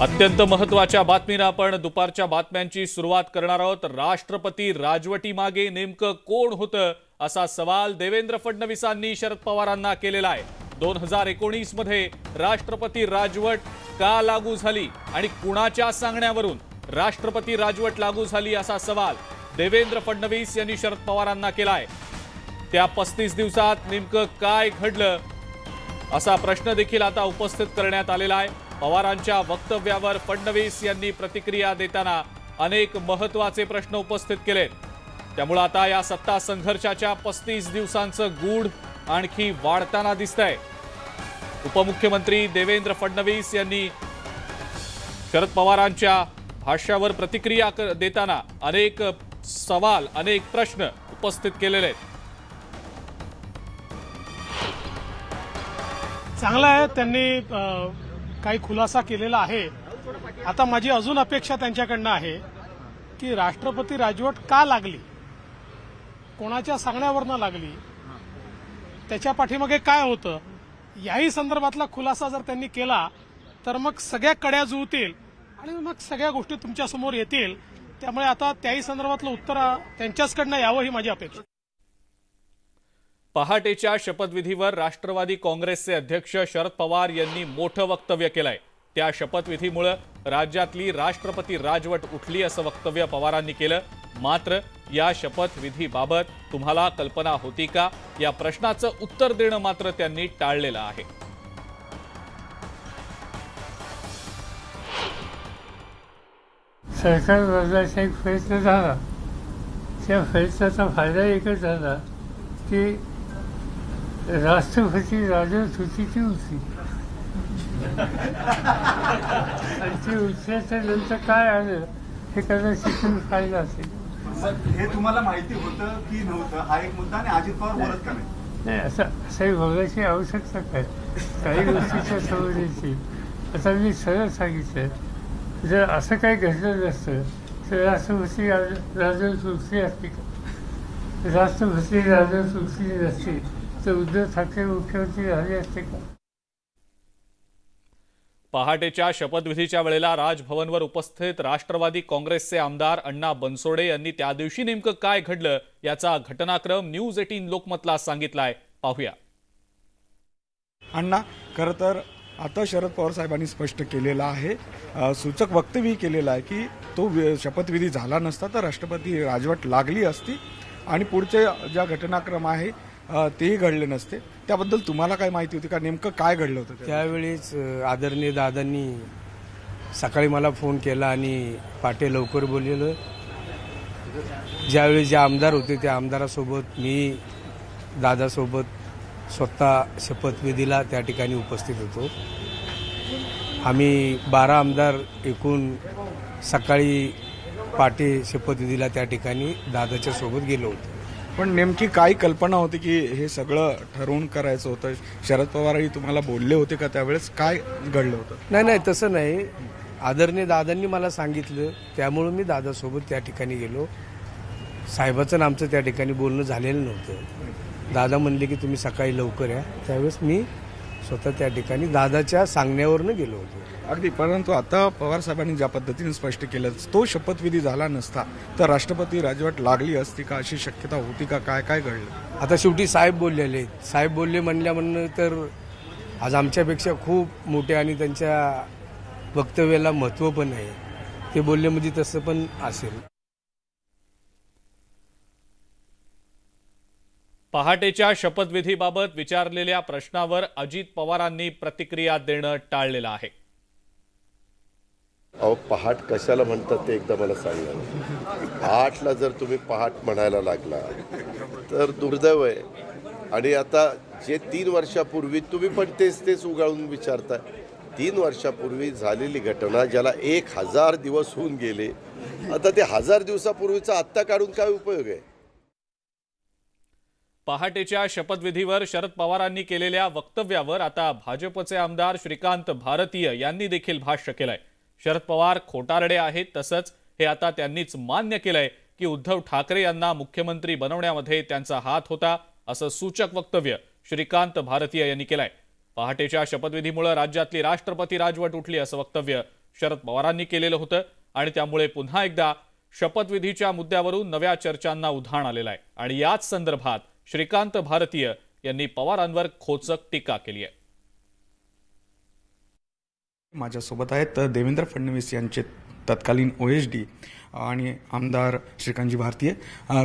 अत्यंत महत्त्वाच्या बातमीने आपण दुपारच्या बातम्यांची सुरुवात करणार आहोत। राष्ट्रपती राजवटीमागे नेमकं कोण होतं असा सवाल देवेंद्र फडणवीसांनी शरद पवारांना केलेला आहे। 2019 मध्ये राष्ट्रपती राजवट का लागू झाली आणि कुणाच्या सांगण्यावरून राष्ट्रपती राजवट लागू झाली असा सवाल देवेंद्र फडणवीस यांनी शरद पवारांना केलाय। त्या 35 दिवसात नेमकं काय घडलं असा प्रश्न देखील आता उपस्थित करण्यात आलेला आहे। पवारांच्या वक्तव्यावर फडणवीस यांनी प्रतिक्रिया देताना अनेक महत्त्वाचे प्रश्न उपस्थित केले। त्यामुळे आता या सत्ता संघर्षाच्या 35 दिवसांचं गूढ आणखी वाढताना दिसतंय। उपमुख्यमंत्री देवेंद्र फडणवीस यांनी शरद पवारांच्या भाष्यावर प्रतिक्रिया देताना अनेक सवाल अनेक प्रश्न उपस्थित केलेले आहेत। चांगला आहे, त्यांनी काही खुलासा केलेला आहे। आता माझी अजून अपेक्षा त्यांच्याकडनं आहे की राष्ट्रपती राजवट का लागली, कोणाच्या सांगण्यावरनं लागली, त्याच्या पाठीमागे काय होतं, याही संदर्भातला खुलासा जर त्यांनी केला तर मग सगळ्या कड्या जुळतील आणि मग सगळ्या गोष्टी तुमच्या समोर येतील। त्यामुळे आता त्याही संदर्भातलं उत्तर त्यांच्याचकडनं यावं ही माझी अपेक्षा। पहाटेच्या शपथविधीवर राष्ट्रवादी काँग्रेसचे अध्यक्ष शरद पवार यांनी मोठं वक्तव्य केलंय। त्या शपथविधीमुळे राज्यातली राष्ट्रपती राजवट उठली असं वक्तव्य पवारांनी केलं। मात्र या शपथविधीबाबत तुम्हाला कल्पना होती का या प्रश्नाचं उत्तर देणं मात्र त्यांनी टाळलेलं आहे। सरकार बदलायचा एक प्रयत्न झाला, त्या प्रयत्नाचा फायदा एकच झाला की राष्ट्रपती राजवट होती ती उठली आणि ती उठल्याच्या नंतर काय आलं हे कदाचित फायदा असेल। हे तुम्हाला माहिती होतं की नव्हतं हा एक मुद्दा आणि अजित पवार बोलत का नाही असंही बघायची आवश्यकता काय, काही गोष्टीच्या समजायची। आता मी सरळ सांगितलं, जर असं काही घडलं नसतं तर राष्ट्रपती राजवट उठली असती का? राष्ट्रपती राजवट उठली नसती तर उद्धव ठाकरे मुख्यमंत्री झाले असते का? पहाटेच्या शपथविधीच्या वेळेला राजभवनवर उपस्थित राष्ट्रवादी काँग्रेसचे आमदार अण्णा बनसोडे यांनी त्या दिवशी नेमकं काय घडलं याचा घटनाक्रम न्यूज 18 लोकमतला सांगितलाय। पाहूया। अण्णा, खरं तर आता शरद पवार साहेबांनी स्पष्ट केलेलं आहे, सूचक वक्तव्य केलेलं आहे की तो शपथविधी झाला नसता तर राष्ट्रपती राजवट लागली असती आणि पुढचे ज्या घटनाक्रम आहे तेही घडले नसते। त्याबद्दल तुम्हाला काय माहिती होती का, नेमकं काय घडलं होतं? त्यावेळेस आदरणीय दादांनी सकाळी मला फोन केला आणि पाटे लवकर बोललेलं। ज्यावेळी जे आमदार होते त्या आमदारासोबत मी दादासोबत स्वतः शपथविधीला त्या ठिकाणी उपस्थित होतो। आम्ही 12 आमदार एकूण सकाळी पाटे शपथविधीला त्या ठिकाणी दादाच्या सोबत गेलो होतो। पण नेमकी काय कल्पना होती की हे सगळं ठरवून करायचं होतं? शरद पवारही तुम्हाला बोलले होते का त्यावेळेस? काय घडलं होतं? नाही तसं नाही, आदरणीय दादांनी मला सांगितलं त्यामुळे मी दादासोबत त्या ठिकाणी गेलो। साहेबाचं आमचं त्या ठिकाणी बोलणं झालेलं नव्हतं। दादा म्हणले की तुम्ही सकाळी लवकर या, त्यावेळेस मी स्वतः त्या ठिकाणी दादाच्या सांगण्यावरनं गेलो होतो। अगदी, परंतु आता पवार साहेबांनी ज्या पद्धतीने स्पष्ट केलं, तो शपथविधी झाला नसता तर राष्ट्रपती राजवट लागली असती का, अशी शक्यता होती का? काय काय घडलं? आता शेवटी साहेब बोललेले, साहेब बोलले म्हणलं तर आज आमच्यापेक्षा खूप मोठे आणि त्यांच्या वक्तव्याला महत्त्व पण आहे। ते बोलले म्हणजे तसं पण असेल। पहाटेच्या शपथविधीबाबत विचारलेल्या प्रश्नावर अजित पवारांनी प्रतिक्रिया देणं टाळलेलं आहे। अहो, पहाट कशाला म्हणतात ते एकदा मला सांगा। 8ला जर तुम्ही पहाट म्हणायला लागला तर दुर्दैव आहे। आणि आता जे 3 वर्षापूर्वी तुम्ही पण तेच उगाळून विचारताय, 3 वर्षापूर्वी झालेली घटना ज्याला 1000 दिवस होऊन गेले, आता ते 1000 दिवसापूर्वीचा आत्ता काढून काय उपयोग आहे? पहाटेच्या शपथविधीवर शरद पवारांनी केलेल्या वक्तव्यावर आता भाजपचे आमदार श्रीकांत भारतीय यांनी देखील भाष्य केलंय। शरद पवार खोटारडे आहेत, तसंच हे आता त्यांनीच मान्य केलंय की उद्धव ठाकरे यांना मुख्यमंत्री बनवण्यामध्ये त्यांचा हात होता, असं सूचक वक्तव्य श्रीकांत भारतीय यांनी केलंय। पहाटेच्या शपथविधीमुळे राज्यातली राष्ट्रपती राजवट उठली असं वक्तव्य शरद पवारांनी केलेलं होतं आणि त्यामुळे पुन्हा एकदा शपथविधीच्या मुद्द्यावरून नव्या चर्चांना उधाण आलेलं आहे आणि याच संदर्भात श्रीकांत भारतीय यांनी पवारांवर खोचक टीका केली आहे. माझ्यासोबत आहेत देवेंद्र फडणवीस यांचे तत्कालीन OSD आणि आमदार श्रीकांतजी भारतीय.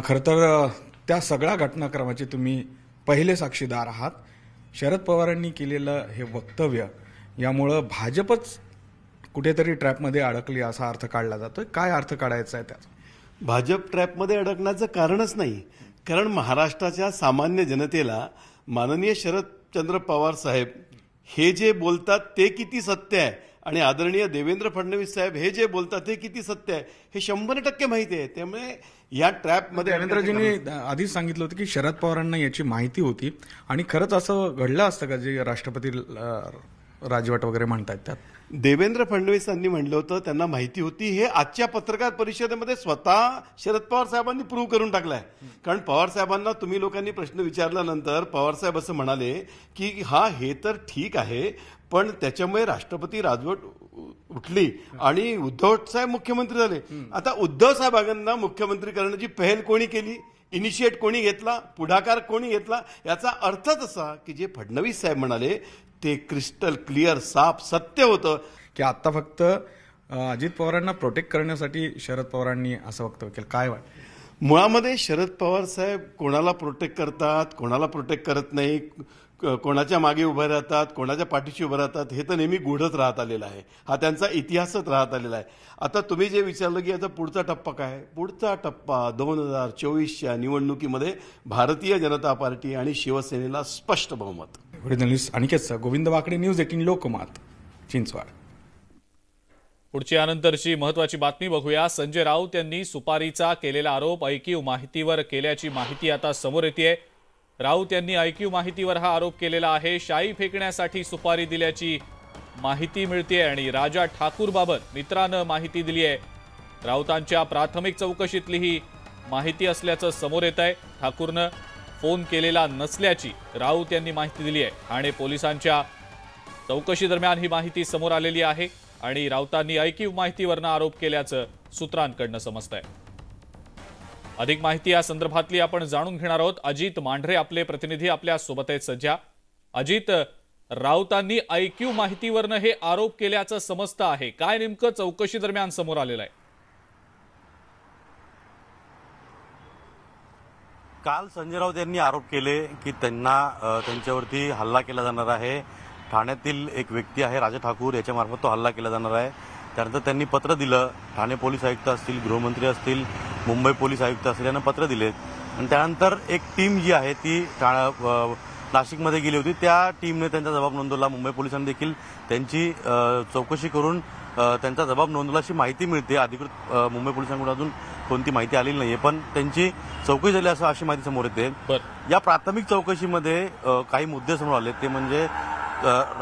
खरं तर त्या सगळ्या घटनाक्रमाचे तुम्ही पहिले साक्षीदार आहात. शरद पवारांनी केलेलं हे वक्तव्य यामुळं भाजपच कुठेतरी ट्रॅपमध्ये अडकली असा अर्थ काढला जातोय. काय अर्थ काढायचा आहे त्याचा? भाजप ट्रॅपमध्ये अडकण्याचं कारणच नाही. कारण महाराष्ट्राच्या सामान्य जनतेला माननीय शरदचंद्र पवार साहेब हे जे बोलतात ते किती सत्य आहे आणि आदरणीय देवेंद्र फडणवीस साहेब हे जे बोलतात ते किती सत्य आहे हे 100% माहिती आहे. त्यामुळे या ट्रॅपमध्ये देवेंद्रजींनी आधीच सांगितलं होतं की शरद पवारांना याची माहिती होती आणि खरंच असं घडलं असतं का जे राष्ट्रपती राजवट वगैरे म्हणतात त्यात? देवेंद्र फडणवीसांनी म्हटलं होतं त्यांना माहिती होती. हे आजच्या पत्रकार परिषदेमध्ये स्वतः शरद पवार साहेबांनी प्रूव्ह करून टाकलं आहे. कारण पवार साहेबांना तुम्ही लोकांनी प्रश्न विचारल्यानंतर पवार साहेब असं म्हणाले की हे तर ठीक आहे पण त्याच्यामुळे राष्ट्रपती राजवट उठली आणि उद्धव साहेब मुख्यमंत्री झाले. आता उद्धव साहेबांना मुख्यमंत्री करण्याची पहल कोणी केली, इनिशिएट कोणी घेतला, पुढाकार कोणी घेतला? याचा अर्थच असा की जे फडणवीस साहेब म्हणाले ते क्रिस्टल क्लिअर साफ सत्य होतं की आता फक्त अजित पवारांना प्रोटेक्ट करण्यासाठी शरद पवारांनी असं वक्तव्य केलं. काय वाटतं? मुळामध्ये शरद पवार साहेब कोणाला प्रोटेक्ट करतात, कोणाला प्रोटेक्ट करत नाही, कोणाच्या मागे उभे राहतात, कोणाच्या पाठीशी उभे राहतात हे तर नेहमी गूढच राहत आलेलं आहे. हा त्यांचा इतिहासच राहत आलेला आहे. आता तुम्ही जे विचारलं की आता पुढचा टप्पा काय? पुढचा टप्पा 2024च्या निवडणुकीमध्ये भारतीय जनता पार्टी आणि शिवसेनेला स्पष्ट बहुमत. अनिकेत गोविंद वाकडे, न्यूज 18 लोकमत, चिंचवड. पुढची यानंतरची महत्वाची बातमी बघूया. संजय राऊत यांनी सुपारीचा केलेला आरोप ऐकीव माहितीवर केल्याची माहिती आता समोर येते. राऊत यांनी ऐकीव माहितीवर हा आरोप केलेला आहे. शाई फेकण्यासाठी सुपारी दिल्याची माहिती मिळते आणि राजा ठाकूरबाबत मित्रानं माहिती दिली आहे. राऊतांच्या प्राथमिक चौकशीतली ही माहिती असल्याचं समोर येत आहे. ठाकूरनं फोन केलेला नसल्याची राऊत यांनी माहिती दिली आहे. ठाणे पोलिसांच्या चौकशी दरम्यान ही माहिती समोर आलेली आहे आणि राऊतांनी ऐकीव माहितीवरनं आरोप केल्याचं सूत्रांकडनं समजतंय. अधिक माहिती या संदर्भातली आपण जाणून घेणार आहोत. अजित मांढरे आपले प्रतिनिधी आपल्या सोबत आहेत सध्या. अजित, राऊतांनी ऐकीव माहितीवरनं हे आरोप केल्याचं समजतं आहे. काय नेमकं चौकशी दरम्यान समोर आलेलं आहे? काल संजय राऊत यांनी आरोप केले की त्यांच्यावरती हल्ला केला जाणार आहे. ठाण्यातील एक व्यक्ती आहे राजा ठाकूर, याच्यामार्फत तो हल्ला केला जाणार आहे. त्यानंतर त्यांनी पत्र दिलं. ठाणे पोलीस आयुक्त असतील, गृहमंत्री असतील, मुंबई पोलीस आयुक्त असतील यांना पत्र दिले आणि त्यानंतर एक टीम जी आहे ती नाशिकमध्ये गेली होती. त्या टीमने त्यांचा जबाब नोंदवला. मुंबई पोलिसांनी देखील त्यांची चौकशी करून त्यांचा जबाब नोंदवला अशी माहिती मिळते. अधिकृत मुंबई पोलिसांकडून अजून कोणती माहिती आलेली नाहीये पण त्यांची चौकशी झाली असं अशी माहिती समोर येते. या प्राथमिक चौकशीमध्ये काही मुद्दे समोर आले. ते म्हणजे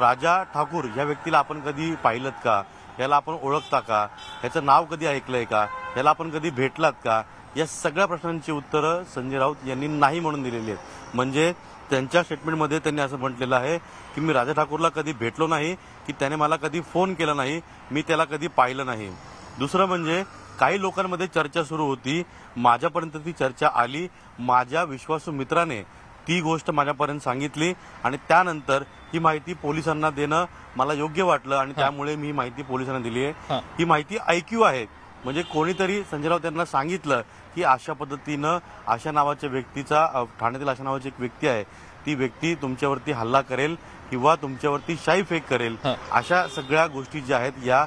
राजा ठाकूर या व्यक्तीला आपण कधी पाहिलं का, याला आपण ओळखता का, याचं नाव कधी ऐकलंय का, याला आपण कधी भेटलात का, या सगळ्या प्रश्नांची उत्तरं संजय राऊत यांनी नाही म्हणून दिलेली आहेत. म्हणजे त्यांच्या स्टेटमेंटमध्ये त्यांनी असं म्हटलेलं आहे की मी राजा ठाकूरला कधी भेटलो नाही, की त्याने मला कधी फोन केला नाही, मी त्याला कधी पाहिलं नाही. दुसरं म्हणजे काही लोकांमध्ये चर्चा सुरू होती, माझ्यापर्यंत ती चर्चा आली, माझ्या विश्वासू मित्राने ती गोष्ट माझ्यापर्यंत सांगितली आणि त्यानंतर ही माहिती पोलिसांना देणं मला योग्य वाटलं आणि त्यामुळे मी ही माहिती पोलिसांना दिली आहे. ही माहिती ऐकीव आहे. म्हणजे कोणीतरी संजय राऊत यांना सांगितलं की अशा पद्धतीनं आशा नावाच्या व्यक्तीचा, ठाण्यातील आशा नावाची एक व्यक्ती आहे, ती व्यक्ती तुमच्यावरती हल्ला करेल किंवा तुमच्यावरती शाई फेक करेल. अशा सगळ्या गोष्टी ज्या आहेत या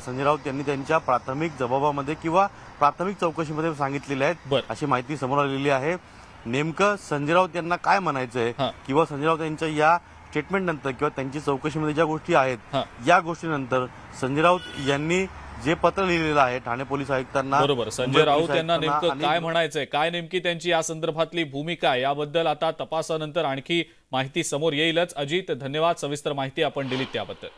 संजय राऊत यांनी त्यांच्या प्राथमिक जबाबामध्ये किंवा प्राथमिक चौकशीमध्ये सांगितलेल्या आहेत अशी माहिती समोर आलेली आहे. नेमकं संजय राऊत यांना काय म्हणायचंय किंवा संजय राऊत यांच्या या स्टेटमेंट नंतर किंवा त्यांची चौकशीमध्ये ज्या गोष्टी आहेत या गोष्टीनंतर संजय राऊत यांनी जे पत्र लिहिलेलं आहे ठाणे पोलीस आयुक्तांना, बरोबर, संजय राऊत यांना नेमकं काय म्हणायचंय, काय नेमकी त्यांची या संदर्भातली भूमिका आहे याबद्दल आता तपासानंतर आणखी माहिती समोर येईलच. अजित, धन्यवाद, सविस्तर माहिती आपण दिलीत त्याबद्दल.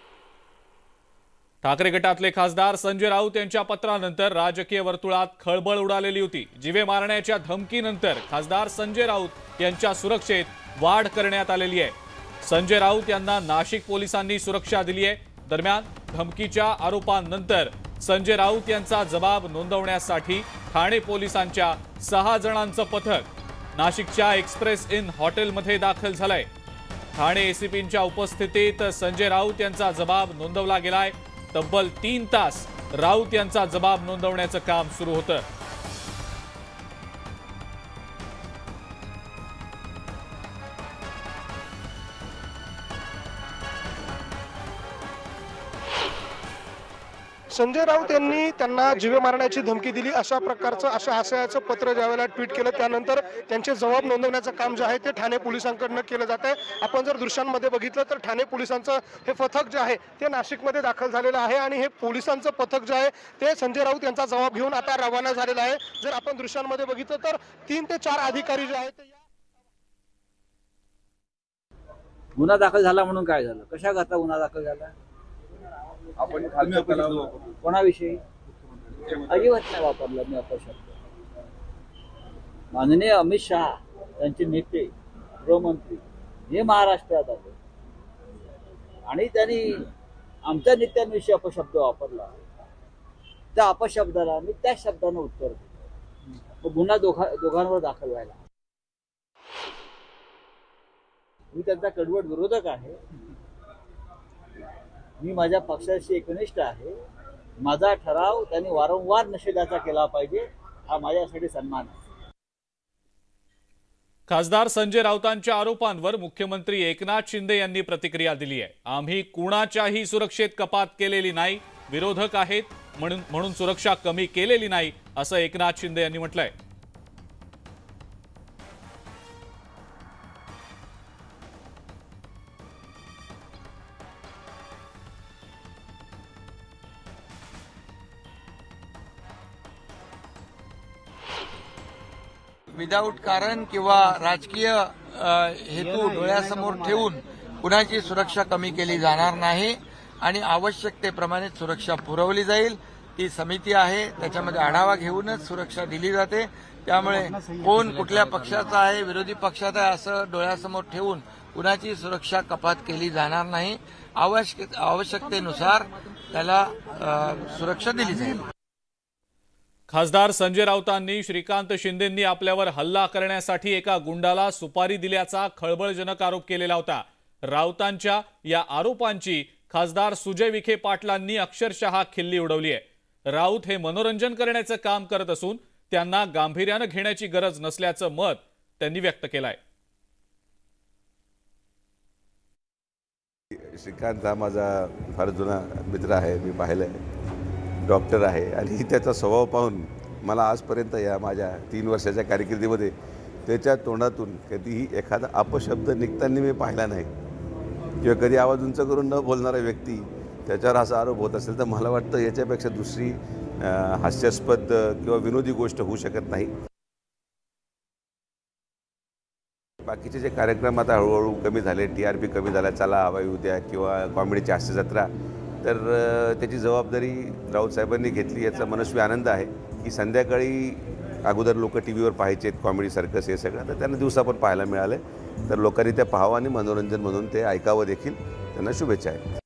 ठाकरे गटातले खासदार संजय राऊत यांच्या पत्रानंतर राजकीय वर्तुळात खळबळ उडालेली होती. जीवे मारण्याच्या धमकीनंतर खासदार संजय राऊत यांच्या सुरक्षेत वाढ करण्यात आलेली आहे. संजय राऊत यांना नाशिक पोलिसांनी सुरक्षा दिली आहे. दरम्यान धमकीच्या आरोपांनंतर संजय राऊत यांचा जबाब नोंदवण्यासाठी ठाणे पोलिसांच्या 6 जणांचं पथक नाशिकच्या एक्सप्रेस इन हॉटेलमध्ये दाखल झालंय। ठाणे एसीपींच्या उपस्थितीत संजय राऊत यांचा जबाब नोंदवला गेलाय। तब्बल 3 तास राऊत यांचा जबाब नोंदवण्याचं काम सुरू होतं। संजय राऊत यांनी त्यांना जीवे मारण्याची धमकी दिली अशा आशयाचं पत्र ज्यावेळेला ट्विट केलं त्यानंतर त्यांचे जबाब नोंदवण्याचं काम जे आहे ते ठाणे पोलिसांकडून केलं जात आहे। आपण जर दृश्यांमध्ये बघितलं तर ठाणे पोलिसांचं हे पथक जे आहे ते नाशिकमध्ये दाखल झालेलं आहे आणि हे पोलिसांचं पथक जे आहे ते संजय राऊत यांचा जबाब घेऊन आता रवाना झालेलं आहे। जर आपण दृश्यांमध्ये बघितलं तर 3 ते 4 अधिकारी जे आहेत गुन्हा दाखल झाला म्हणून काय झालं, कशा करता गुन्हा दाखल झाला, आपण कोणाविषयी अजिबात नाही वापरला मी अपशब्द। माननीय अमित शहा त्यांचे नेते गृहमंत्री हे महाराष्ट्रात आले आणि त्यांनी आमच्या नेत्यांविषयी अपशब्द वापरला, त्या अपशब्दाला मी त्या शब्दानं उत्तर दिलं। गुन्हा दोघांवर दाखल व्हायला। मी त्यांचा कडवट विरोधक आहे, मी माझ्या पक्षाशी एकनिष्ठ आहे। माझा ठराव त्यांनी वारंवार निषेधाचा केला पाहिजे, हा माझ्यासाठी सन्मान आहे। खासदार संजय राऊतांच्या आरोपांवर मुख्यमंत्री एकनाथ शिंदे यांनी प्रतिक्रिया दिली आहे। आम्ही कुणाच्याही सुरक्षेत कपात केलेली नाही, विरोधक आहेत म्हणून सुरक्षा कमी केलेली नाही, असं एकनाथ शिंदे यांनी म्हटलंय। विदाऊट कारण किंवा राजकीय हेतू डोळ्यासमोर ठेवून कुणाची सुरक्षा कमी केली जाणार नाही आणि आवश्यकतेप्रमाणे सुरक्षा पुरवली जाईल। ती समिती आहे, त्याच्यामध्ये आढावा घेऊनच सुरक्षा दिली जाते। त्यामुळे कोण कुठल्या पक्षाचा आहे, विरोधी पक्षाचा आहे असं डोळ्यासमोर ठेवून कुणाची सुरक्षा कपात केली जाणार नाही। आवश्यकतेनुसार त्याला सुरक्षा दिली जाईल। खासदार संजय राऊतांनी श्रीकांत शिंदेंनी आपल्यावर हल्ला करण्यासाठी एका गुंडाला सुपारी दिल्याचा खळबळजनक आरोप केलेला होता। राऊतांच्या या आरोपांची खासदार सुजय विखे पाटलांनी अक्षरशः खिल्ली उडवली आहे। राऊत हे मनोरंजन करण्याचं काम करत असून त्यांना गांभीर्यानं घेण्याची गरज नसल्याचं मत त्यांनी व्यक्त केलंय। श्रीकांत हा माझा फार जुना मित्र आहे, मी पाहिलं आहे, डॉक्टर आहे आणि त्याचा स्वभाव पाहून मला आजपर्यंत या माझ्या 3 वर्षाच्या कारकिर्दीमध्ये त्याच्या तोंडातून कधीही एखादा अपशब्द निघताना मी पाहिला नाही किंवा कधी आवाज उंच करून न बोलणारा व्यक्ती त्याच्यावर असा आरोप होत असेल तर मला वाटतं याच्यापेक्षा दुसरी हास्यास्पद किंवा विनोदी गोष्ट होऊ शकत नाही। बाकीचे जे कार्यक्रम आता हळूहळू कमी झाले, TRP कमी झाला, चला हवाई उद्या किंवा कॉमेडीची हास्य जत्रा, तर त्याची जबाबदारी राऊत साहेबांनी घेतली याचा मनस्वी आनंद आहे की संध्याकाळी अगोदर लोक टीव्हीवर पाहायचे कॉमेडी सर्कस हे सगळं, तर त्यांना दिवसा पण पाहायला मिळाले, तर लोकांनी त्या पाहावं आणि मनोरंजन म्हणून ते ऐकावं देखील, त्यांना शुभेच्छा आहेत।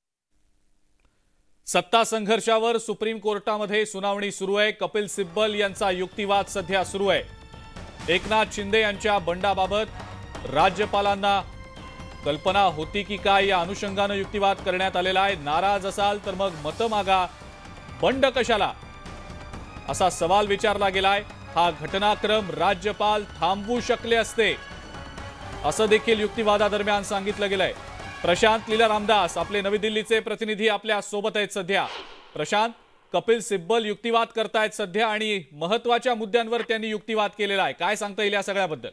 सत्ता संघर्षावर सुप्रीम कोर्टामध्ये सुनावणी सुरू आहे। कपिल सिब्बल यांचा युक्तिवाद सध्या सुरू आहे। एकनाथ शिंदे यांच्या बंडाबाबत राज्यपालांना कल्पना होती की काय या अनुषंगानं युक्तिवाद करण्यात आलेला आहे। नाराज असाल तर मग मतं मागा, बंड कशाला असा सवाल विचारला गेलाय। हा घटनाक्रम राज्यपाल थांबवू शकले असते असं देखील युक्तिवादादरम्यान सांगितलं गेलंय। प्रशांत लीला रामदास आपले नवी दिल्लीचे प्रतिनिधी आपल्या सोबत आहेत सध्या। प्रशांत, कपिल सिब्बल युक्तिवाद करतायत सध्या आणि महत्त्वाच्या मुद्द्यांवर त्यांनी युक्तिवाद केलेला आहे, काय सांगता येईल या सगळ्याबद्दल?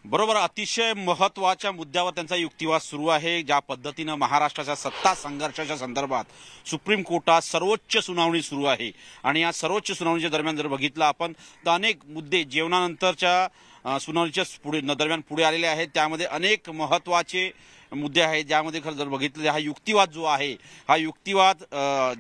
बरोबर, अतिशय महत्त्वाच्या मुद्द्यावर त्यांचा युक्तिवाद सुरू आहे। ज्या पद्धतीनं महाराष्ट्राच्या सत्ता संघर्षाच्या संदर्भात सुप्रीम कोर्टात सर्वोच्च सुनावणी सुरू आहे आणि या सर्वोच्च सुनावणीच्या दरम्यान जर बघितलं आपण तर अनेक मुद्दे जेवणानंतरच्या सुनावणीच्या दरम्यान पुढे आलेले आहेत। त्यामध्ये अनेक महत्त्वाचे मुद्दे आहेत, ज्यामध्ये खरं जर बघितलं हा युक्तिवाद जो आहे, हा युक्तिवाद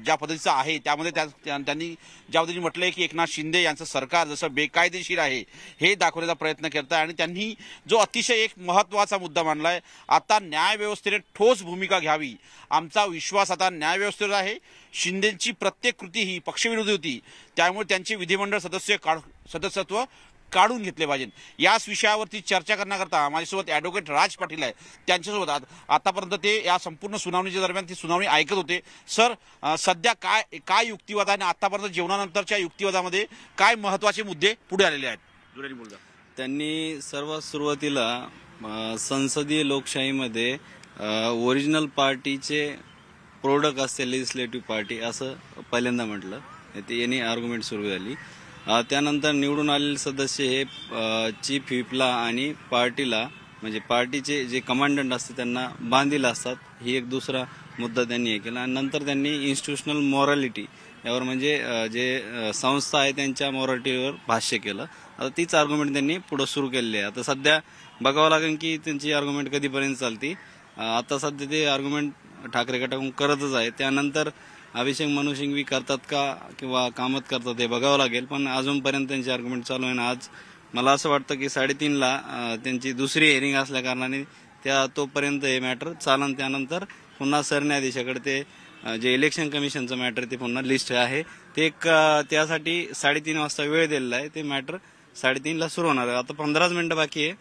ज्या पद्धतीचा आहे त्यामध्ये त्यांनी ज्या पद्धतीने म्हटलंय की एकनाथ शिंदे यांचं सरकार जसं बेकायदेशीर आहे हे दाखवण्याचा प्रयत्न करत आहे आणि त्यांनी जो अतिशय एक महत्त्वाचा मुद्दा मांडलाय, आता न्यायव्यवस्थेने ठोस भूमिका घ्यावी, आमचा विश्वास आता न्यायव्यवस्थेवर आहे, शिंदेची प्रत्येक कृती ही पक्षविरोधी होती, त्यामुळे त्यांचे विधिमंडळ सदस्यत्व काढून घेतले पाहिजे। याच विषयावरती चर्चा करण्याकरता माझ्यासोबत ॲडव्होकेट राज पाटील आहे, त्यांच्यासोबत आतापर्यंत ते या संपूर्ण सुनावणीच्या दरम्यान ती सुनावणी ऐकत होते। सर, सध्या काय युक्तिवाद आहे आणि आतापर्यंत जेवणानंतरच्या युक्तिवादामध्ये काय महत्त्वाचे मुद्दे पुढे आलेले आहेत? जुरेनी बोलता त्यांनी सर्वात सुरुवातीला संसदीय लोकशाहीमध्ये ओरिजिनल पार्टीचे प्रोडक्ट असते लेजिस्लेटिव्ह पार्टी असं पहिल्यांदा म्हटलं, ते यांनी आर्ग्युमेंट सुरू झाली। त्यानंतर निवडून आलेले सदस्य हे चीफ व्हिपला आणि पार्टीला म्हणजे पार्टीचे जे कमांडंट असते त्यांना बांधील असतात, ही एक दुसरा मुद्दा त्यांनी हे केला। आणि नंतर त्यांनी इन्स्टिट्यूशनल मॉरॅलिटी यावर म्हणजे जे संस्था आहे त्यांच्या मॉरॅलिटीवर भाष्य केलं। आता तीच आर्ग्युमेंट त्यांनी पुढे सुरू केलेली आहे। आता सध्या बघावं लागेल की त्यांची आर्ग्युमेंट कधीपर्यंत चालती। आता सध्या ते आर्ग्युमेंट ठाकरे गटाकडून करतच आहे, त्यानंतर अभिषेक मनु सिंघवी करतात का किंवा कामत करतात हे बघावं लागेल, पण अजूनपर्यंत त्यांची आर्ग्युमेंट चालू आहे। आज मला असं वाटतं की 3:30ला त्यांची दुसरी हिअरिंग असल्या कारणाने तोपर्यंत हे मॅटर चालन, त्यानंतर पुन्हा सरन्यायाधीशाकडे ते जे इलेक्शन कमिशनचं मॅटर ते पुन्हा लिस्ट आहे ते त्यासाठी 3:30 वाजता वेळ दिलेला आहे, ते मॅटर 3:30ला सुरू होणार आहे। आता 15 मिनिटं बाकी आहे,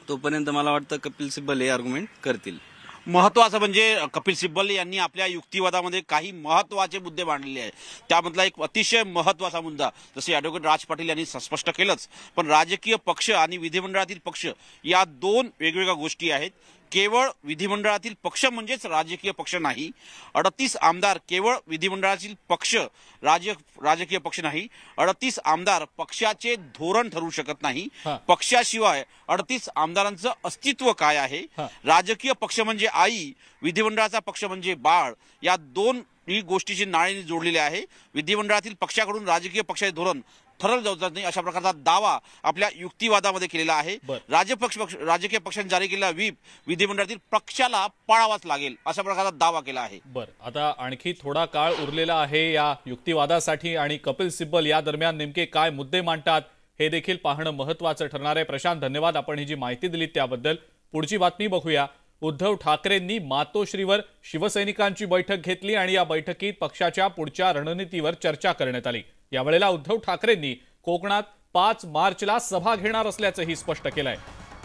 तोपर्यंत मला वाटतं कपिल सिब्बल हे आर्ग्युमेंट करतील। महत्त्वाचं म्हणजे कपिल सिब्बल यांनी आपल्या युक्तिवादामध्ये काही महत्त्वाचे मुद्दे मांडलेले आहेत, त्यामधला एक अतिशय महत्त्वाचा मुद्दा जसे ॲडव्होकेट राज पाटील यांनी स्पष्ट केलंच, पण राजकीय पक्ष आणि विधिमंडळातील पक्ष या दोन वेगवेगळ्या गोष्टी आहेत। केवळ विधिमंडळातील पक्ष म्हणजेच राजकीय पक्ष नाही, 38 आमदार केवळ विधिमंडळातील पक्ष राजकीय पक्ष नाही, 38 आमदार पक्षाचे धोरण ठरवू शकत नाही, पक्षाशिवाय 38 आमदारांचं अस्तित्व काय आहे। राजकीय पक्ष म्हणजे आई, विधिमंडळाचा पक्ष म्हणजे बाळ, या दोन ही गोष्टीची नाळी जोडलेली आहे। विधिमंडळातील पक्षाकडून राजकीय पक्षाचे धोरण ठरवलं जात नाही अशा प्रकारचा दावा आपल्या युक्तिवादामध्ये केलेला आहे। राजकीय पक्षांनी जारी केलेला व्हीप विधिमंडळातील पक्षाला पाळावाच लागेल अशा प्रकारचा दावा केला आहे। आता आणखी थोडा काळ उरलेला आहे या युक्तिवादासाठी आणि कपिल सिब्बल या दरम्यान नेमके काय मुद्दे मांडतात हे देखील पाहणं महत्त्वाचं ठरणार आहे। प्रशांत, धन्यवाद, आपण ही जी माहिती दिली त्याबद्दल। पुढची बातमी बघूया। उद्धव ठाकरेंनी मातोश्रीवर शिवसैनिकांची बैठक घेतली आणि या बैठकीत पक्षाच्या पुढच्या रणनीतीवर चर्चा करण्यात आली। यावेळेला उद्धव ठाकरेंनी कोकणात 5 मार्चला सभा घेणार असल्याचंही स्पष्ट केलंय।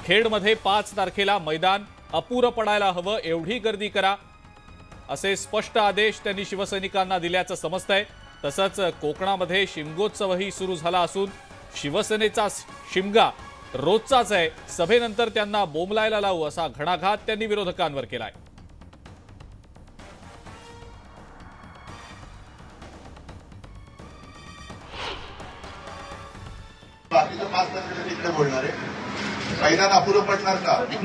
खेडमध्ये 5 तारखेला मैदान अपुरं पडायला हवं, एवढी गर्दी करा असे स्पष्ट आदेश त्यांनी शिवसैनिकांना दिल्याचं समजतंय। तसंच कोकणामध्ये शिमगोत्सवही सुरू झाला असून शिवसेनेचा शिमगा रोजचाच आहे, सभेनंतर त्यांना बोंबलायला लावू असा घणाघात त्यांनी विरोधकांवर केलाय। बाकीचं 5 तारखेला तिकडे बोलणार आहे, मैदान अपुरं पडणार का? ठीक आहे,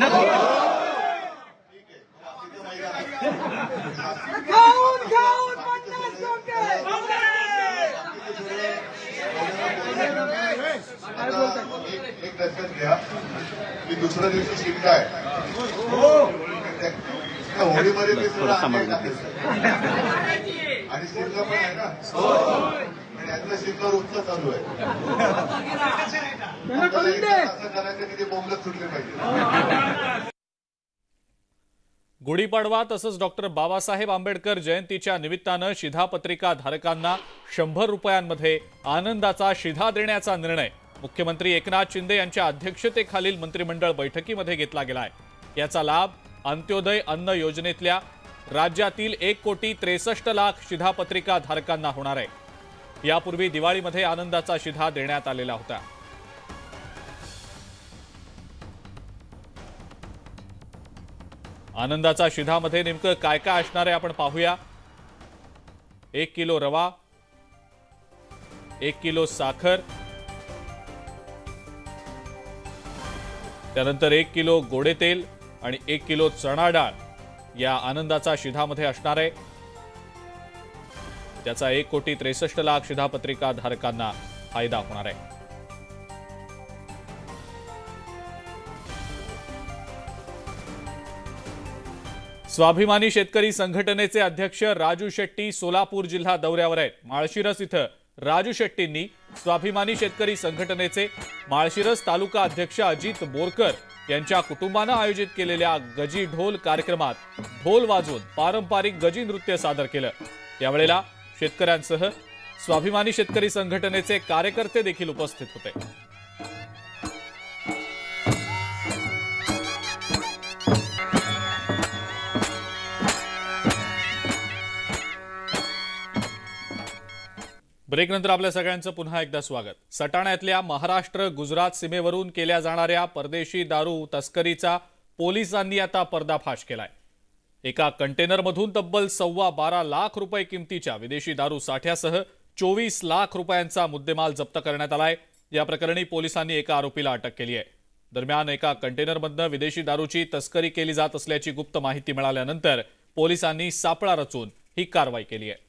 एक लक्षात घ्या की दुसऱ्या दिवशी शिमगा आहे, होळीमध्ये ते सुद्धा आणि शिमगा पण आहे ना, यातलं शिमगा रोजचा चालू आहे, असं करायचं की ते बोंबलत सुटले पाहिजे। गुढीपाडवा तसंच डॉक्टर बाबासाहेब आंबेडकर जयंतीच्या निमित्तानं शिधापत्रिका धारकांना 100 रुपयांमध्ये आनंदाचा शिधा देण्याचा निर्णय मुख्यमंत्री एकनाथ शिंदे यांच्या अध्यक्षतेखालील मंत्रिमंडळ बैठकीमध्ये घेतला गेलाय। याचा लाभ अंत्योदय अन्न योजनेतल्या राज्यातील 1,63,00,000 शिधापत्रिका धारकांना होणार आहे। यापूर्वी दिवाळीमध्ये आनंदाचा शिधा देण्यात आलेला होता। आनंदाचा शिधामध्ये नेमकं काय काय असणार आहे आपण पाहूया। 1 किलो रवा, 1 किलो साखर, त्यानंतर 1 किलो गोडे तेल आणि 1 किलो चणा डाळ या आनंदाचा शिधामध्ये असणार आहे। त्याचा 1,63,00,000 शिधापत्रिका धारकांना फायदा होणार आहे। स्वाभिमानी शेतकरी संघटनेचे अध्यक्ष राजू शेट्टी सोलापूर जिल्हा दौऱ्यावर आहेत। माळशिरस इथं राजू शेट्टींनी स्वाभिमानी शेतकरी संघटनेचे माळशिरस तालुका अध्यक्ष अजित बोरकर यांच्या कुटुंबानं आयोजित केलेल्या गजी ढोल कार्यक्रमात ढोल वाजवून पारंपरिक गजी नृत्य सादर केलं। यावेळेला शेतकऱ्यांसह स्वाभिमानी शेतकरी संघटनेचे कार्यकर्ते देखील उपस्थित होते। ब्रेकनंतर आपल्या सगळ्यांचं पुन्हा एकदा स्वागत। सटाण्यातल्या महाराष्ट्र गुजरात सीमेवरून केल्या जाणाऱ्या परदेशी दारू तस्करीचा पोलिसांनी आता पर्दाफाश केलाय। एका कंटेनरमधून तब्बल 12.25 लाख रुपये किमतीच्या विदेशी दारू साठ्यासह 24 लाख रुपयांचा मुद्देमाल जप्त करण्यात आलाय। या प्रकरणी पोलिसांनी एका आरोपीला अटक केली आहे। दरम्यान एका कंटेनरमधून विदेशी दारूची तस्करी केली जात असल्याची गुप्त माहिती मिळाल्यानंतर पोलिसांनी सापळा रचून ही कारवाई केली आहे।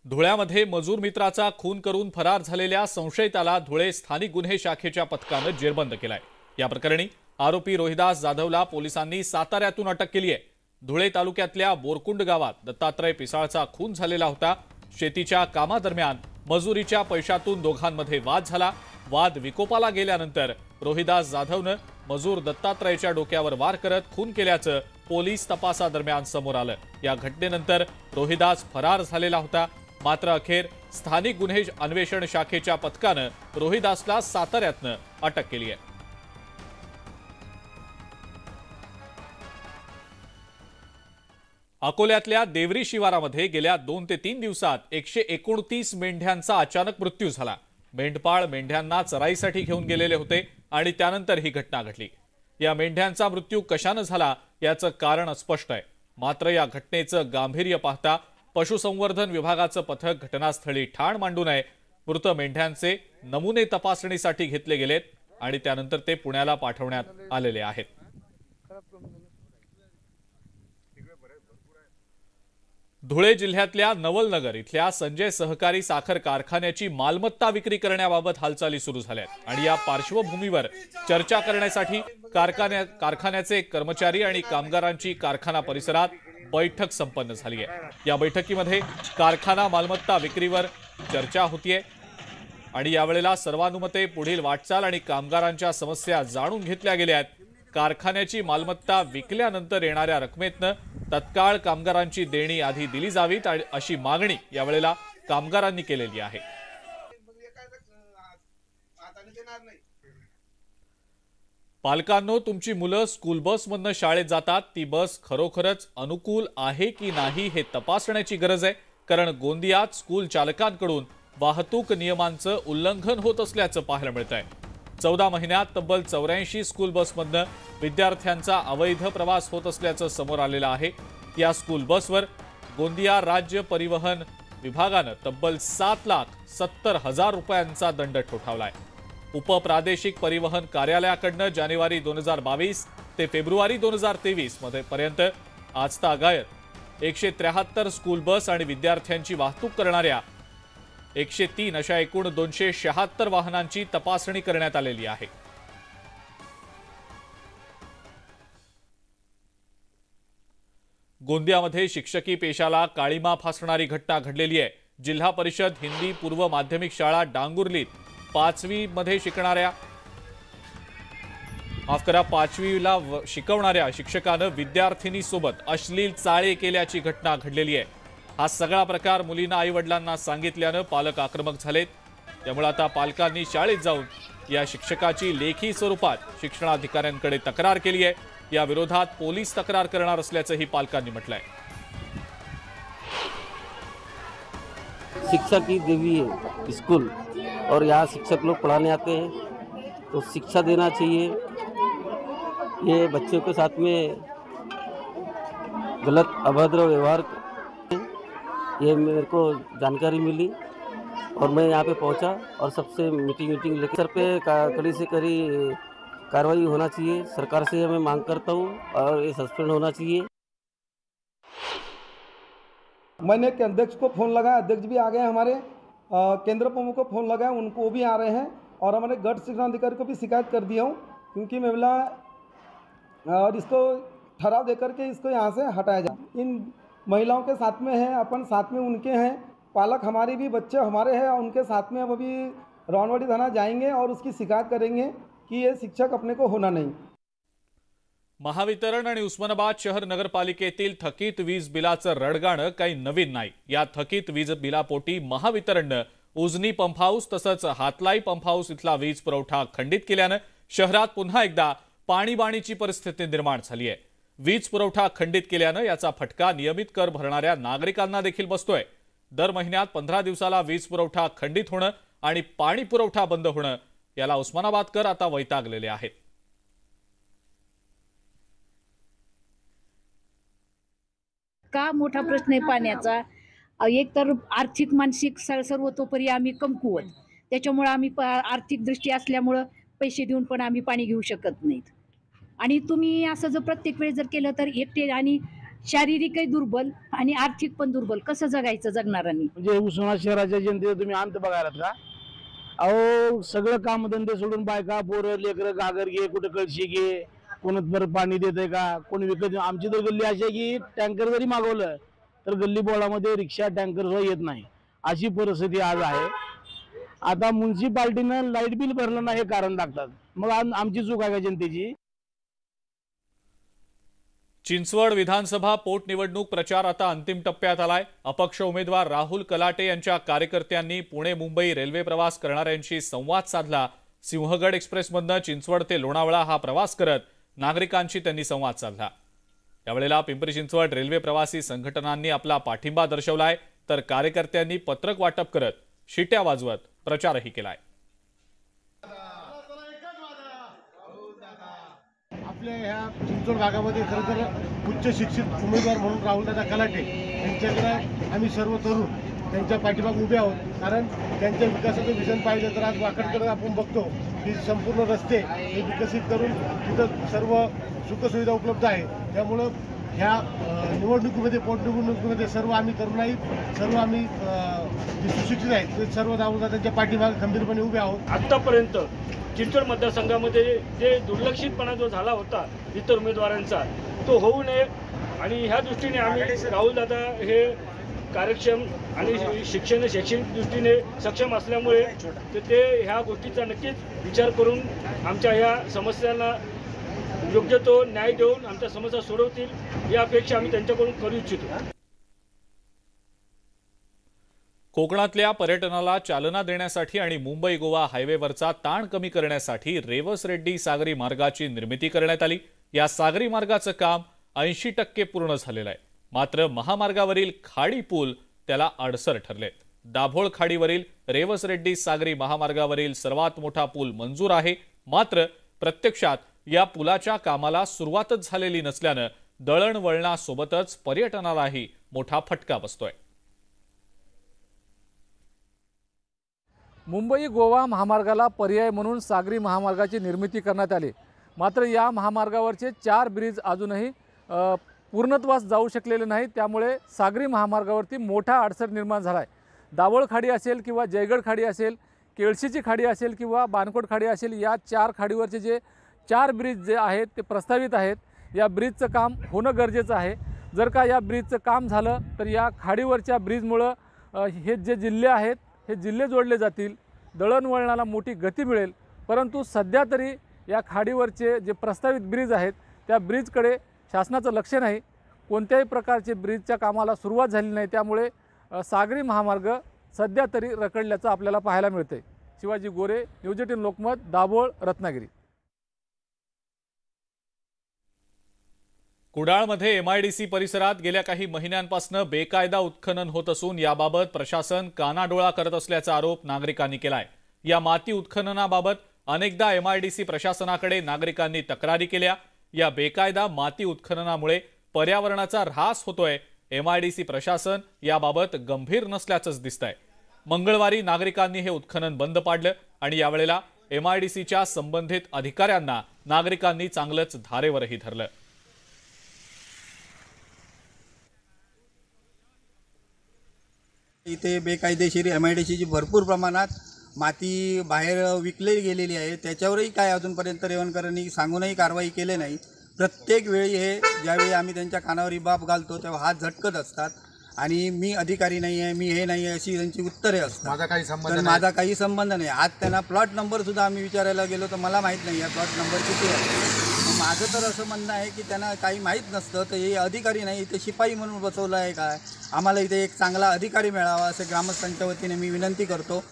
धुळ्यामध्ये मजूर मित्राचा खून करून फरार झालेल्या संशयिताला धुळे स्थानिक गुन्हे शाखेच्या पथकानं जेरबंद केलाय। या प्रकरणी आरोपी रोहिदास जाधवला पोलिसांनी साताऱ्यातून अटक केली आहे। धुळे तालुक्यातल्या बोरकुंड गावात दत्तात्रय पिसाळचा खून झालेला होता। शेतीच्या कामादरम्यान मजुरीच्या पैशातून दोघांमध्ये वाद झाला। वाद विकोपाला गेल्यानंतर रोहिदास जाधवनं मजूर दत्तात्रयच्या डोक्यावर वार करत खून केल्याचं पोलीस तपासादरम्यान समोर आलं। या घटनेनंतर रोहिदास फरार झालेला होता। मात्र अखेर स्थानिक गुन्हे अन्वेषण शाखेच्या पथकानं रोहिदासला साताऱ्यातनं अटक केली आहे। अकोल्यातल्या देवरी शिवारामध्ये गेल्या 2 ते 3 दिवसात 129 मेंढ्यांचा अचानक मृत्यू झाला। मेंढपाळ मेंढ्यांना चराईसाठी घेऊन गेलेले होते आणि त्यानंतर ही घटना घडली। या मेंढ्यांचा मृत्यू कशाने झाला याचं कारण अस्पष्ट आहे। मात्र या घटनेचं गांभीर्य पाहता पशुसंवर्धन विभागाचं पथक घटनास्थळी ठाण मांडून आहे। मृत मेंढ्यांचे नमुने तपासणीसाठी घेतले गेलेत आणि त्यानंतर ते पुण्याला पाठवण्यात आलेले आहेत। धुळे जिल्ह्यातल्या नवलनगर इथल्या संजय सहकारी साखर कारखान्याची मालमत्ता विक्री करण्याबाबत हालचाली सुरू झाल्या आहेत आणि या पार्श्वभूमीवर चर्चा करण्यासाठी कारखान्याचे कर्मचारी आणि कामगारांची कारखाना परिसरात बैठक संपन्न झाली आहे। या बैठकीमध्ये कारखाना मालमत्ता विक्रीवर चर्चा होतीये आणि यावेळेला सर्वानुमते पुढील वाटचाल आणि कामगारांच्या समस्या जाणून घेतल्या गेल्या आहेत। कारखान्याची मालमत्ता विकल्यानंतर येणाऱ्या रकमेतनं तत्काळ कामगारांची देणी आधी दिली जावीत अशी मागणी यावेळेला कामगारांनी केलेली आहे। पालकांनो, तुमची मुलं स्कूल बसमधनं शाळेत जातात, ती बस खरोखरच अनुकूल आहे की नाही हे तपासण्याची गरज आहे। कारण गोंदियात स्कूल चालकांकडून वाहतूक नियमांचं उल्लंघन होत असल्याचं पाहायला मिळत आहे। 14 महिन्यात तब्बल 84 स्कूल बसमधनं विद्यार्थ्यांचा अवैध प्रवास होत असल्याचं समोर आलेलं आहे। या स्कूल बसवर गोंदिया राज्य परिवहन विभागानं तब्बल 7,70,000 रुपयांचा दंड ठोठावलाय। उपप्रादेशिक परिवहन कार्यालयाकडनं जानेवारी 2022 ते फेब्रुवारी 2023 मध्ये पर्यंत आजतागायत 173 स्कूल बस आणि विद्यार्थ्यांची वाहतूक करणाऱ्या 103 अशा एकूण 276 वाहनांची तपासणी करण्यात आलेली आहे। गोंदियामध्ये शिक्षकी पेशाला काळीमा फासणारी घटना घडलेली आहे। जिल्हा परिषद हिंदी पूर्व माध्यमिक शाळा डांगुर्लीत 5वी मध्ये शिकणाऱ्या 5वीला शिकवणाऱ्या शिक्षकानं विद्यार्थिनीसोबत अश्लील चाळे केल्याची घटना घडलेली आहे। हा सगळा प्रकार मुलींना आई वडिलांना सांगितल्यानं पालक आक्रमक झालेत। त्यामुळे आता पालकांनी शाळेत जाऊन या शिक्षकाची लेखी स्वरूपात शिक्षणाधिकाऱ्यांकडे तक्रार केली आहे। या विरोधात पोलीस तक्रार करणार असल्याचंही पालकांनी म्हटलंय। शिक्षा की देवी है स्कूल और यहाँ शिक्षक लोग पढ़ाने आते हैं तो शिक्षा देना चाहिए। ये बच्चों के साथ में गलत अभद्र व्यवहार, ये मेरे को जानकारी मिली और मैं यहाँ पे पहुँचा और सबसे मीटिंग लेकर सर पे कड़ी से कड़ी कार्रवाई होना चाहिए। सरकार से मैं मांग करता हूँ और ये सस्पेंड होना चाहिए। मैंने अध्यक्ष को फ़ोन लगाया, अध्यक्ष भी आ गए हमारे, केंद्र प्रमुख को फ़ोन लगाया, उनको भी आ रहे हैं और हमारे गढ़ शिक्षणाधिकारी को भी शिकायत कर दिया हूँ क्योंकि मैं बोला और इसको ठहराव दे करके इसको यहाँ से हटाया जाए। इन महिलाओं के साथ में है, अपन साथ में उनके हैं, पालक हमारी भी, बच्चे हमारे हैं, और उनके साथ में अब अभी रावणवाड़ी थाना जाएंगे और उसकी शिकायत करेंगे की ये शिक्षक अपने को होना नाही। महावितरण आणि उस्मानाबाद शहर नगरपालिकेतील थकीत वीज बिलाचं रडगाणं काही नवीन नाही। या थकीत वीज बिलापोटी महावितरणनं उजनी पंप हाऊस तसंच हातलाई पंप हाऊस इथला वीज पुरवठा खंडित केल्यानं शहरात पुन्हा एकदा पाणीबाणीची परिस्थिती निर्माण झाली आहे। वीज पुरवठा खंडित केल्यानं याचा फटका नियमित कर भरणाऱ्या नागरिकांना देखील बसतोय। दर महिन्यात 15 दिवसाला वीज पुरवठा खंडित होणं आणि पाणी पुरवठा बंद होणं याला उस्मानाबादकर आता वैतागलेले आहेत। का मोठा प्रश्न आहे पाण्याचा। एक तर आर्थिक मानसिक सर्वतोपरी आम्ही कमकुवत, त्याच्यामुळे आम्ही आर्थिक दृष्टी असल्यामुळे पैसे देऊन पण आम्ही पाणी घेऊ शकत नाहीत। आणि तुम्ही असं जर प्रत्येक वेळेस जर केलं तर एकटे आणि शारीरिकही दुर्बल आणि आर्थिक पण दुर्बल कसं जगायचं जगणाऱ्यांनी। म्हणजे उस्मानाबाद शहराच्या जनतेला तुम्ही अंत बघायलात का? अहो सगळं कामधंदे सोडून बायका पोरं लेकरं गागर घे, कुठं कळशी घे, कोणत बरं पाणी देतंय का, कोणी विकत। आमची तर गल्ली अशी आहे की टँकर जरी मागवलं तर गल्ली बोळामध्ये रिक्षा टँकर सुद्धा येत नाही, अशी परिस्थिती आज आहे। आता म्युन्सिपाल्टीनं लाईट बिल भरलं नाही हे कारण टाकतात, मग आमची चूक आहे का जनतेची? चिंचवड विधानसभा पोटनिवडणूक प्रचार आता अंतिम टप्प्यात आलाय। अपक्ष उमेदवार राहुल कलाटे यांच्या कार्यकर्त्यांनी पुणे मुंबई रेल्वे प्रवास करणाऱ्यांशी संवाद साधला। सिंहगड एक्सप्रेसमधनं चिंचवड ते लोणावळा हा प्रवास करत नागरिकांशी त्यांनी संवाद साधला। यावेळेला पिंपरी चिंचवड रेल्वे प्रवासी संघटनांनी आपला पाठिंबा दर्शवलाय, तर कार्यकर्त्यांनी पत्रक वाटप करत शिट्या वाजवत प्रचारही केलाय। आपल्या ह्या चिंचवड भागामध्ये खरं तर उच्च शिक्षित उमेदवार म्हणून राहुलदादा कलाटे यांच्याकडे आम्ही सर्व तरुण त्यांच्या पाठीमागे उभे आहोत। कारण त्यांच्या विकासाचं विजन पाहिजे तर आज वाकडकडे आपण बघतो की संपूर्ण रस्ते हे विकसित करून तिथं सर्व सुखसुविधा उपलब्ध आहे। त्यामुळं ह्या निवडणुकीमध्ये पोटनिवडणुकीमध्ये सर्व आम्ही तरुण आहेत, सर्व आम्ही जे सुशिक्षित आहेत ते सर्व राहुलदादांच्या पाठीमागे खंबीरपणे उभे आहोत। आत्तापर्यंत चिंचवड मतदारसंघामध्ये जे दुर्लक्षितपणा जो झाला होता इतर उमेदवारांचा तो होऊ नये आणि ह्या दृष्टीने आम्ही राहुलदादा हे कार्यक्षम आणि शैक्षणिक दृष्टीने सक्षम असल्यामुळे ते ह्या गोष्टीचा नक्कीच विचार करून आमच्या ह्या समस्यांना योग्य तो न्याय देऊन आमच्या समस्या सोडवतील या अपेक्षा आम्ही त्यांच्याकडून करू इच्छितो। कोकणातल्या पर्यटनाला चालना देण्यासाठी आणि मुंबई गोवा हायवेवरचा ताण कमी करण्यासाठी रेवस रेड्डी सागरी मार्गाची निर्मिती करण्यात आली। या सागरी मार्गाचं काम 80% पूर्ण झालेलं आहे, मात्र महामार्गावरील खाडी पूल त्याला अडसर ठरलेत। दाभोळ खाडीवरील रेवस रेड्डी सागरी महामार्गावरील सर्वात मोठा पूल मंजूर आहे, मात्र प्रत्यक्षात या पुलाच्या कामाला सुरुवातच झालेली नसल्यानं दळणवळणासोबतच पर्यटनालाही मोठा फटका बसतोय। मुंबई गोवा महामार्गाला पर्याय म्हणून सागरी महामार्गाची निर्मिती करण्यात आली, मात्र या महामार्गावरचे 4 ब्रिज अजूनही पूर्णत्वास जाऊ शकलेले नाही, त्यामुळे सागरी महामार्गावरती मोठा अडसर निर्माण झाला आहे। दाभोळ खाडी असेल किंवा जयगड खाडी असेल, केळशीची खाडी असेल किंवा बाणकोट खाडी असेल, या 4 खाडीवरचे जे 4 ब्रिज जे आहेत ते प्रस्तावित आहेत। या ब्रिजचं काम होणं गरजेचं आहे। जर का या ब्रिजचं काम झालं तर या खाडीवरच्या ब्रिजमुळं हे जे जिल्हे आहेत हे जिल्हे जोडले जातील, दळणवळणाला मोठी गती मिळेल। परंतु सध्या तरी या खाडीवरचे जे प्रस्तावित ब्रिज आहेत त्या ब्रिजकडे शासनाचं लक्ष नाही, कोणत्याही प्रकारचे ब्रिजच्या कामाला सुरुवात झाली नाही, त्यामुळे सागरी महामार्ग सध्या तरी रखडल्याचं आपल्याला पाहायला मिळते। शिवाजी गोरे, न्यूज 18 लोकमत, दाभोळ, रत्नागिरी। कुडाळमध्ये एमआयडीसी परिसरात गेल्या काही महिन्यांपासून बेकायदा उत्खनन होत असून याबाबत प्रशासन कानाडोळा करत असल्याचा आरोप नागरिकांनी केलाय। या माती उत्खननाबाबत अनेकदा एमआयडीसी प्रशासनाकडे नागरिकांनी तक्रारी केल्या। या बेकायदा माती उत्खननामुळे पर्यावरणाचा ऱ्हास होतोय। एमआयडीसी प्रशासन याबाबत गंभीर नसल्याचंच दिसतंय। मंगळवारी नागरिकांनी हे उत्खनन बंद पाडलं आणि यावेळेला एमआयडीसीच्या संबंधित अधिकाऱ्यांना नागरिकांनी चांगलंच धारेवरही धरलं। इथे बेकायदेशीर एमआयडीसीची भरपूर प्रमाणात माती बाहेर विकली गेलेली आहे त्याच्यावरही काय अजूनपर्यंत रेवणकरांनी सांगूनही कारवाई केली नाही. प्रत्येक वेळी हे ज्यावेळी आम्ही त्यांच्या कानावर बाब घालतो तेव्हा हात झटकत असतात आणि मी अधिकारी नाही आहे, मी हे नाही आहे अशी त्यांची उत्तरे असतात. माझा काही संबंध नाही. आज त्यांना प्लॉट नंबरसुद्धा आम्ही विचारायला गेलो तर मला माहीत नाही आहे प्लॉट नंबर किती आहे. माझं तर असं म्हणणं आहे की त्यांना काही माहीत नसतं तर हे अधिकारी नाही इथे शिपाई म्हणून बसवलं आहे काय. आम्हाला इथे एक चांगला अधिकारी मिळावा असे ग्रामस्थांच्या वतीने मी विनंती करतो.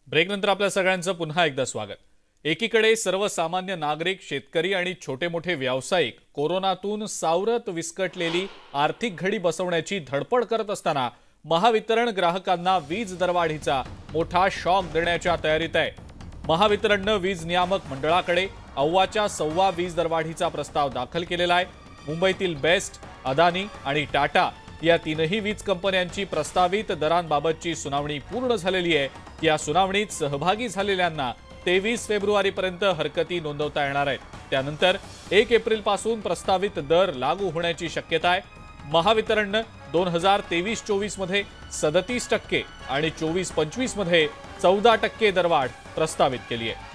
ब्रेकनंतर आपल्या सगळ्यांचं पुन्हा एकदा स्वागत. एकीकडे सर्वसामान्य नागरिक, शेतकरी आणि छोटे मोठे व्यावसायिक कोरोनातून सावरत विस्कटलेली आर्थिक घडी बसवण्याची धडपड करत असताना महावितरण ग्राहकांना वीज दरवाढीचा मोठा शॉक देण्याच्या तयारीत आहे. महावितरणनं वीज नियामक मंडळाकडे अव्वाच्या सव्वा वीज दरवाढीचा प्रस्ताव दाखल केलेला आहे. मुंबईतील बेस्ट, अदानी आणि टाटा या तीनही वीज कंपन्यांची प्रस्तावित दरांबाबतची सुनावणी पूर्ण झालेली आहे. या सुनावणीत सहभागी झालेल्यांना 23 फेब्रुवारीपर्यंत हरकती नोंदवता येणार आहेत. त्यानंतर 1 एप्रिलपासून प्रस्तावित दर लागू होण्याची शक्यता आहे. महावितरणनं 2023-24 मध्ये 37% आणि 24-25 मध्ये 14% दरवाढ प्रस्तावित केली आहे.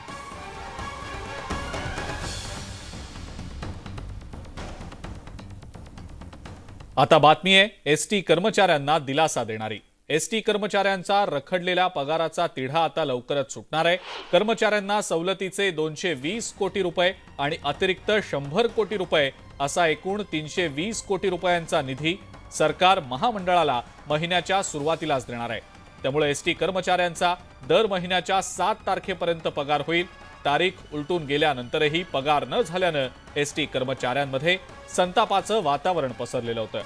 आता बातमी आहे एसटी कर्मचाऱ्यांना दिलासा देणारी. एसटी कर्मचाऱ्यांचा रखडलेल्या पगाराचा तिढा आता लवकरच सुटणार आहे. कर्मचाऱ्यांना सवलतीचे 220 कोटी रुपये आणि अतिरिक्त 100 कोटी रुपये असा एकूण 320 कोटी रुपयांचा निधी सरकार महामंडळाला महिन्याच्या सुरुवातीलाच देणार आहे. त्यामुळे एसटी कर्मचाऱ्यांचा दर महिन्याच्या 7 तारखेपर्यंत पगार होईल. तारीख उलटून गेल्यानंतरही पगार न झाल्यानं एसटी कर्मचाऱ्यांमध्ये संतापाचं वातावरण पसरलेलं होतं.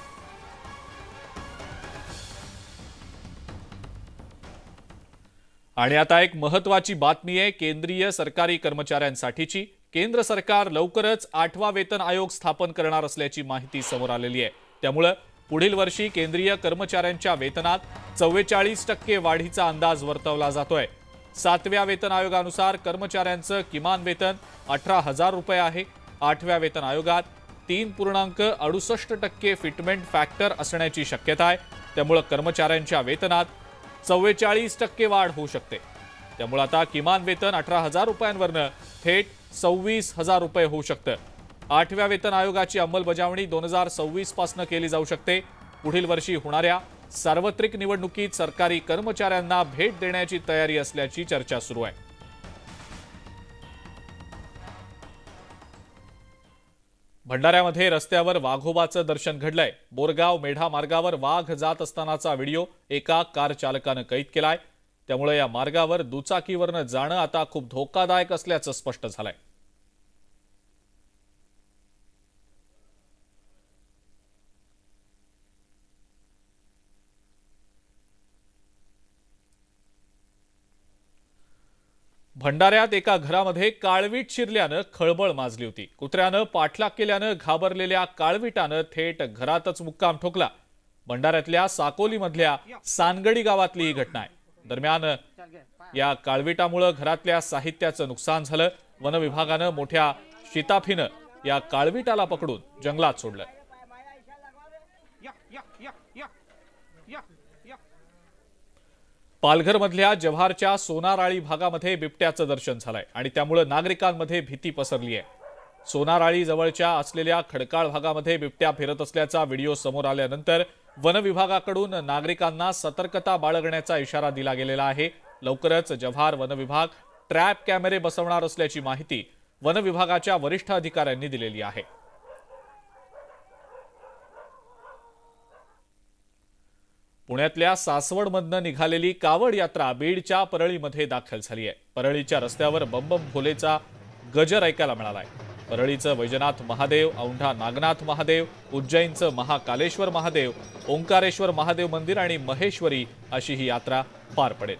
आणि आता एक महत्त्वाची बातमी आहे केंद्रीय सरकारी कर्मचाऱ्यांसाठीची. केंद्र सरकार लवकरच 8वा वेतन आयोग स्थापन करणार असल्याची माहिती समोर आलेली आहे. त्यामुळे पुढील वर्षी केंद्रीय कर्मचाऱ्यांच्या वेतनात 44% वाढीचा अंदाज वर्तवला जातोय. 7व्या वेतन आयोगानुसार कर्मचाऱ्यांचं किमान वेतन 18,000 रुपये आहे. 8व्या वेतन आयोगात 3.68% फिटमेंट फॅक्टर असण्याची शक्यता आहे. त्यामुळे कर्मचाऱ्यांच्या वेतनात 44% वाढ होऊ शकते. त्यामुळे आता किमान वेतन 18,000 रुपयांवरनं थेट 26,000 रुपये होऊ शकतं. 8व्या वेतन आयोगाची अंमलबजावणी 2026 पासून केली जाऊ शकते. पुढील वर्षी होणाऱ्या सार्वत्रिक निवडणुकीत सरकारी कर्मचाऱ्यांना भेट देण्याची तयारी असल्याची चर्चा सुरू आहे. भंडाऱ्यामध्ये रस्त्यावर वाघोबाचं दर्शन घडलंय. बोरगाव मेढा मार्गावर वाघ जात असतानाचा व्हिडिओ एका कार चालकानं कैद केलाय. त्यामुळे या मार्गावर दुचाकीवरनं जाणं आता खूप धोकादायक असल्याचं स्पष्ट झालंय. भंडाऱ्यात एका घरामध्ये काळवीट शिरल्यानं खळबळ माजली होती. कुत्र्यानं पाठलाग केल्यानं घाबरलेल्या काळवीटानं थेट घरातच मुक्काम ठोकला. भंडाऱ्यातल्या साकोलीमधल्या सानगडी गावातली ही घटना आहे. दरम्यान या काळवीटामुळे घरातल्या साहित्याचं नुकसान झालं. वन विभागानं मोठ्या शिताफीनं या काळवीटाला पकडून जंगलात सोडलं. पालघरमधल्या जव्हारच्या सोनाराळी भागामध्ये बिबट्याचं दर्शन झालंय आणि त्यामुळे नागरिकांमध्ये भीती पसरली आहे. सोनाराळी जवळच्या असलेल्या खडकाळ भागामध्ये बिबट्या फिरत असल्याचा व्हिडिओ समोर आल्यानंतर वन विभागाकडून नागरिकांना सतर्कता बाळगण्याचा इशारा दिला गेलेला आहे. लवकरच जव्हार वन विभाग ट्रॅप कॅमेरे बसवणार असल्याची माहिती वन विभागाच्या वरिष्ठ अधिकाऱ्यांनी दिलेली आहे. पुण्यातल्या सासवडमधनं निघालेली कावड यात्रा बीडच्या परळीमध्ये दाखल झाली आहे. परळीच्या रस्त्यावर बंबम भोलेचा गजर ऐकायला मिळालाय. परळीचं वैजनाथ महादेव, औंढा नागनाथ महादेव, उज्जैनचं महाकालेश्वर महादेव, ओंकारेश्वर महादेव मंदिर आणि महेश्वरी अशी ही यात्रा पार पडेल.